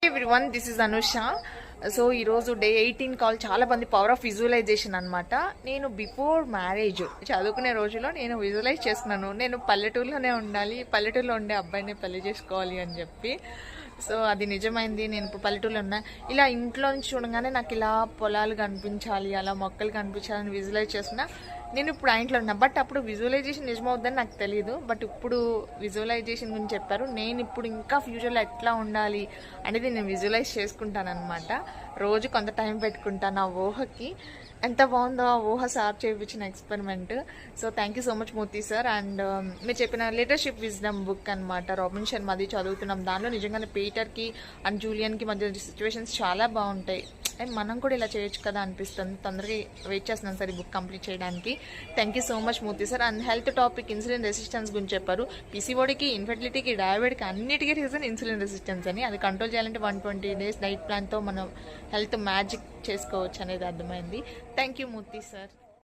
Everyone, this is Anusha. So ఈరోజు day 18 call. చాలా మంది పవర్ ఆఫ్ విజువలైజేషన్ అనమాట. నేను బిఫోర్ మ్యారేజ్ చదువుకునే రోజుల్లో నేను విజువలైజ్ చేస్తున్నాను, నేను పల్లెటూరులోనే ఉండాలి, పల్లెటూరులో ఉండే అబ్బాయిని పెళ్లి చేసుకోవాలి అని చెప్పి. సో అది నిజమైంది. నేను ఇప్పుడు పల్లెటూరులో ఉన్నా. ఇలా ఇంట్లో నుంచి చూడగానే నాకు ఇలా పొలాలు కనిపించాలి, అలా మొక్కలు కనిపించాలని విజువలైజ్ చేస్తున్నా. నేను ఇప్పుడు ఆ ఇంట్లో ఉన్నా. బట్ అప్పుడు విజువలైజేషన్ నిజమవుద్దని నాకు తెలియదు. బట్ ఇప్పుడు విజువలైజేషన్ గురించి చెప్పారు. నేను ఇప్పుడు ఇంకా ఫ్యూచర్లో ఎట్లా ఉండాలి అనేది నేను విజువలైజ్ చేసుకుంటాను అనమాట. రోజు కొంత టైం పెట్టుకుంటాను ఆ ఊహకి. ఎంత బాగుందో ఆ ఊహ సార్ చేయించిన experiment. So thank you so much Murthy sir. And మీరు చెప్పిన లీడర్షిప్ విజ్డమ్ బుక్ అనమాట, రాబిన్ శర్మ, అది చదువుతున్నాం. దానిలో నిజంగానే పీటర్కి అండ్ జూలియన్కి మధ్య సిచ్యువేషన్స్ చాలా బాగుంటాయి. అండ్ మనం కూడా ఇలా చేయొచ్చు కదా అనిపిస్తుంది. తొందరగా వెయిట్ చేస్తున్నాను సార్ ఈ బుక్ కంప్లీట్ చేయడానికి. Thank you so much Murthy sir. And health topic insulin resistance గురించి చెప్పారు. పీసీఓడికి, ఇన్ఫర్టిలిటీకి, డయాబెటిక్ అన్నిటికీ రీజన్ ఇన్సులిన్ రెసిస్టెన్స్ అని. అది కంట్రోల్ చేయాలంటే 120 days డైట్ ప్లాన్తో మనం హెల్త్ మ్యాజిక్ చేసుకోవచ్చు అనేది అర్థమైంది. Thank you Murthy sir.